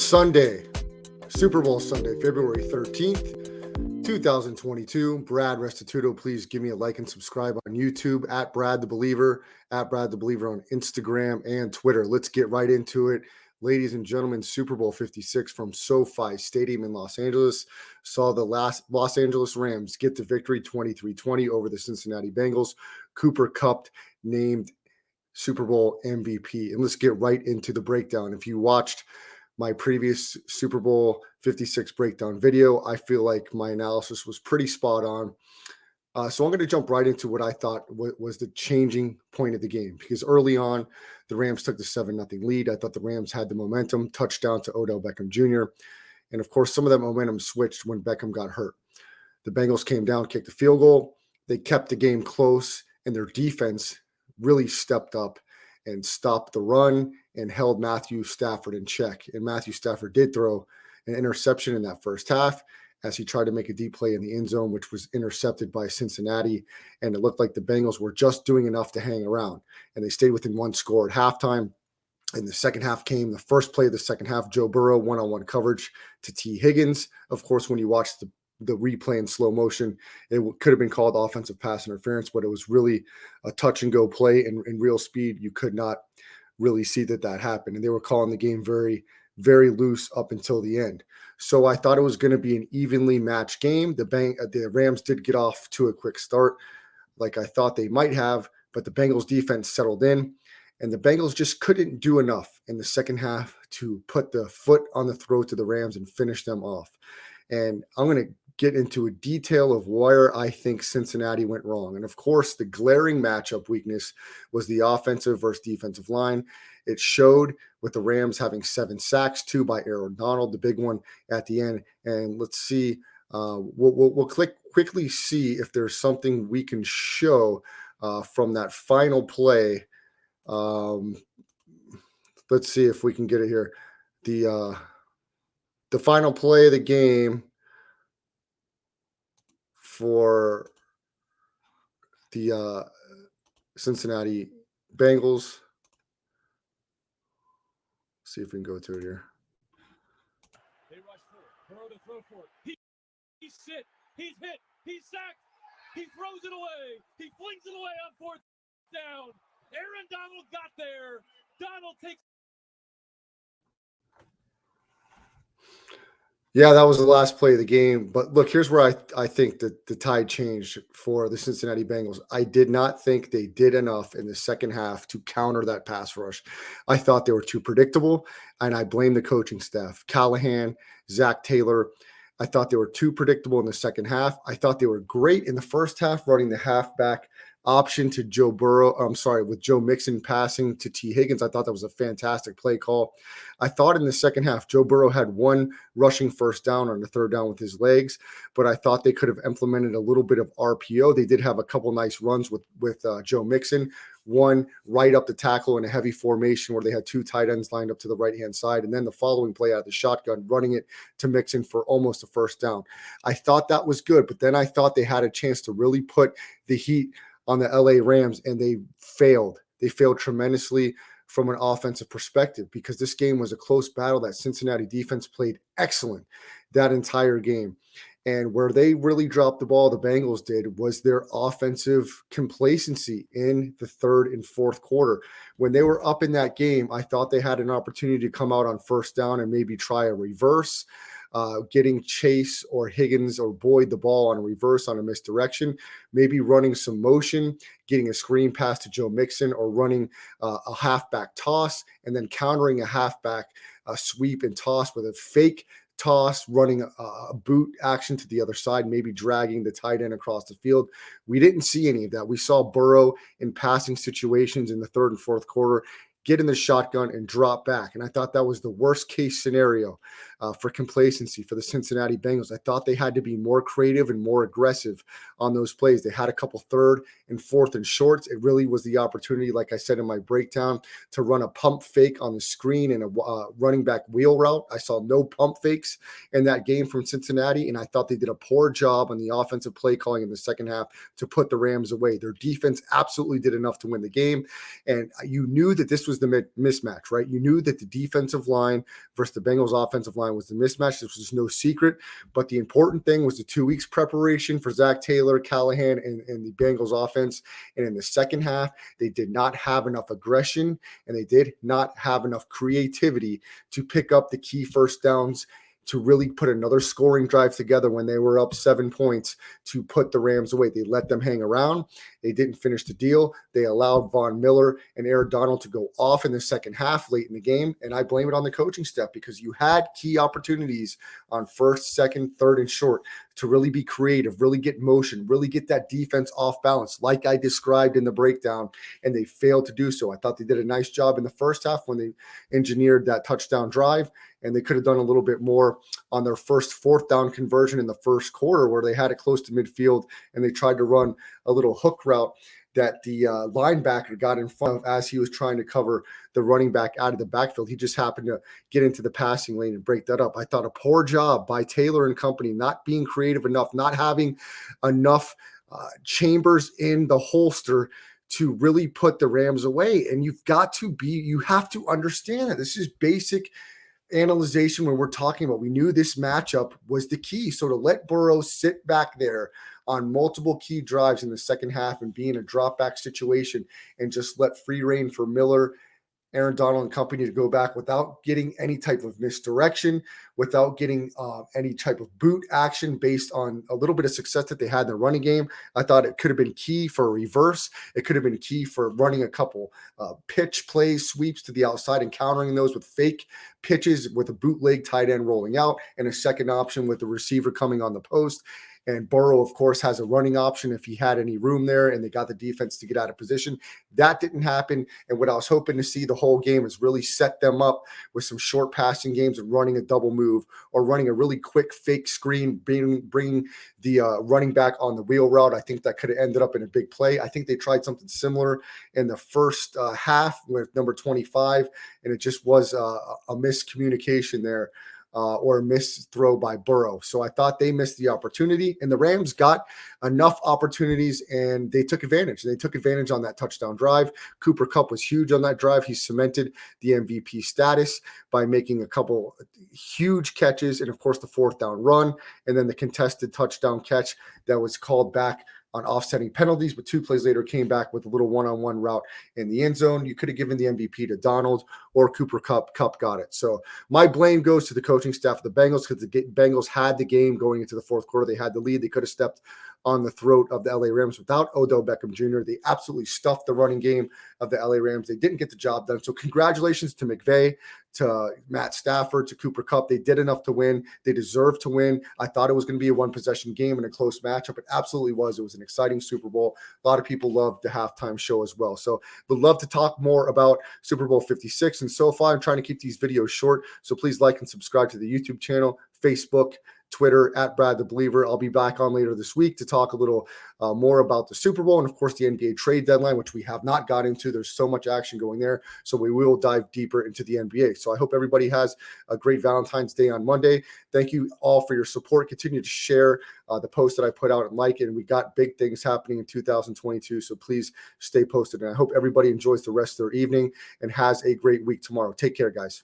Sunday, Super Bowl Sunday, February 13th, 2022. Brad Restituto, please give me a like and subscribe on YouTube at Brad the Believer, at Brad the Believer on Instagram and Twitter. Let's get right into it. Ladies and gentlemen, Super Bowl 56 from SoFi Stadium in Los Angeles saw the Los Angeles Rams get the victory 23-20 over the Cincinnati Bengals. Cooper Kupp named Super Bowl MVP. And let's get right into the breakdown. If you watched my previous Super Bowl 56 breakdown video, I feel like my analysis was pretty spot on. So I'm going to jump right into what I thought was the changing point of the game, because early on, the Rams took the 7-0 lead. I thought the Rams had the momentum, touchdown to Odell Beckham Jr. And of course, some of that momentum switched when Beckham got hurt. The Bengals came down, kicked the field goal. They kept the game close, and their defense really stepped up and stopped the run and held Matthew Stafford in check. And Matthew Stafford did throw an interception in that first half as he tried to make a deep play in the end zone, which was intercepted by Cincinnati. And it looked like the Bengals were just doing enough to hang around. And they stayed within one score at halftime. And the second half came, the first play of the second half, Joe Burrow, one-on-one coverage to T. Higgins. Of course, when you watch the replay in slow motion, it could have been called offensive pass interference, but it was really a touch-and-go play in real speed. You could not really see that happened. And they were calling the game very, very loose up until the end. So I thought it was going to be an evenly matched game. The Rams did get off to a quick start like I thought they might have, but the Bengals defense settled in, and the Bengals just couldn't do enough in the second half to put the foot on the throat to the Rams and finish them off. And I'm going to get into a detail of where I think Cincinnati went wrong. And of course, the glaring matchup weakness was the offensive versus defensive line. It showed with the Rams having 7 sacks, 2 by Aaron Donald, the big one at the end. And let's see, we'll quickly see if there's something we can show from that final play. Let's see if we can get it here. The final play of the game for the Cincinnati Bengals. See if we can go to it here. They rush for it. Burrow to throw for it. He's hit. He's hit. He's sacked. He throws it away. He flings it away on 4th down. Aaron Donald got there. Donald takes. Yeah, that was the last play of the game. But look, here's where I think that the tide changed for the Cincinnati Bengals. I did not think they did enough in the second half to counter that pass rush. I thought they were too predictable, and I blame the coaching staff. Callahan, Zach Taylor. I thought they were too predictable in the second half. I thought they were great in the first half, running the halfback option to Joe Burrow. With Joe Mixon passing to T. Higgins. I thought that was a fantastic play call. I thought in the second half, Joe Burrow had 1 rushing first down on the third down with his legs, but I thought they could have implemented a little bit of RPO. They did have a couple nice runs with Joe Mixon. One right up the tackle in a heavy formation where they had 2 tight ends lined up to the right-hand side. And then the following play out of the shotgun, running it to Mixon for almost a first down. I thought that was good, but then I thought they had a chance to really put the heat on the LA Rams, and they failed. They failed tremendously from an offensive perspective, because this game was a close battle. That Cincinnati defense played excellent that entire game. And where they really dropped the ball, the Bengals did, was their offensive complacency in the third and fourth quarter. When they were up in that game, I thought they had an opportunity to come out on first down and maybe try a reverse, getting Chase or Higgins or Boyd the ball on a reverse on a misdirection, maybe running some motion, getting a screen pass to Joe Mixon, or running a halfback toss and then countering a halfback sweep and toss with a fake toss, running a boot action to the other side, maybe dragging the tight end across the field. We didn't see any of that. We saw Burrow in passing situations in the third and fourth quarter get in the shotgun and drop back. And I thought that was the worst case scenario for complacency for the Cincinnati Bengals. I thought they had to be more creative and more aggressive on those plays. They had a couple third and fourth and shorts. It really was the opportunity, like I said in my breakdown, to run a pump fake on the screen and a running back wheel route. I saw no pump fakes in that game from Cincinnati, and I thought they did a poor job on the offensive play calling in the second half to put the Rams away. Their defense absolutely did enough to win the game, and you knew that this was the mismatch, right? You knew that the defensive line versus the Bengals offensive line was the mismatch. This was no secret, but the important thing was the 2 weeks preparation for Zach Taylor, Callahan, and the Bengals offense. And in the second half, they did not have enough aggression and they did not have enough creativity to pick up the key first downs to really put another scoring drive together when they were up 7 points to put the Rams away. They let them hang around. They didn't finish the deal. They allowed Von Miller and Aaron Donald to go off in the second half late in the game. And I blame it on the coaching staff because you had key opportunities on first, second, third, and short to really be creative, really get motion, really get that defense off balance, like I described in the breakdown, and they failed to do so. I thought they did a nice job in the first half when they engineered that touchdown drive, and they could have done a little bit more on their first fourth down conversion in the first quarter where they had it close to midfield and they tried to run a little hook route that the linebacker got in front of as he was trying to cover the running back out of the backfield. He just happened to get into the passing lane and break that up. I thought a poor job by Taylor and company, not being creative enough, not having enough chambers in the holster to really put the Rams away. And you have to understand that this is basic analyzation when we're talking about, we knew this matchup was the key. So to let Burrow sit back there on multiple key drives in the second half and be in a drop back situation and just let free reign for Miller, Aaron Donald and company to go back without getting any type of misdirection, without getting any type of boot action based on a little bit of success that they had in the running game. I thought it could have been key for a reverse. It could have been key for running a couple pitch plays, sweeps to the outside and countering those with fake pitches with a bootleg tight end rolling out and a second option with the receiver coming on the post. And Burrow, of course, has a running option if he had any room there and they got the defense to get out of position. That didn't happen. And what I was hoping to see the whole game is really set them up with some short passing games and running a double move or running a really quick fake screen, bringing the running back on the wheel route. I think that could have ended up in a big play. I think they tried something similar in the first half with number 25, and it just was a miscommunication there. Or a missed throw by Burrow. So I thought they missed the opportunity, and the Rams got enough opportunities and they took advantage. They took advantage on that touchdown drive. Cooper Kupp was huge on that drive. He cemented the MVP status by making a couple huge catches and, of course, the fourth down run and then the contested touchdown catch that was called back on offsetting penalties, but 2 plays later came back with a little one-on-one route in the end zone. You could have given the MVP to Donald or Cooper Kupp. Kupp got it. So my blame goes to the coaching staff of the Bengals because the Bengals had the game going into the fourth quarter. They had the lead. They could have stepped on the throat of the LA Rams without Odell Beckham Jr. They absolutely stuffed the running game of the LA Rams. They didn't get the job done. So congratulations to McVay, to Matt Stafford, to Cooper Kupp. They did enough to win. They deserve to win. I thought it was going to be a one-possession game and a close matchup. It absolutely was. It was an exciting Super Bowl. A lot of people loved the halftime show as well. So would love to talk more about Super Bowl 56 and so far. I'm trying to keep these videos short. So please like and subscribe to the YouTube channel, Facebook, Twitter at Brad the Believer. I'll be back on later this week to talk a little more about the Super Bowl and, of course, the NBA trade deadline, which we have not got into. There's so much action going there. So we will dive deeper into the NBA. So I hope everybody has a great Valentine's Day on Monday. Thank you all for your support. Continue to share the post that I put out and like it. And we got big things happening in 2022. So please stay posted. And I hope everybody enjoys the rest of their evening and has a great week tomorrow. Take care, guys.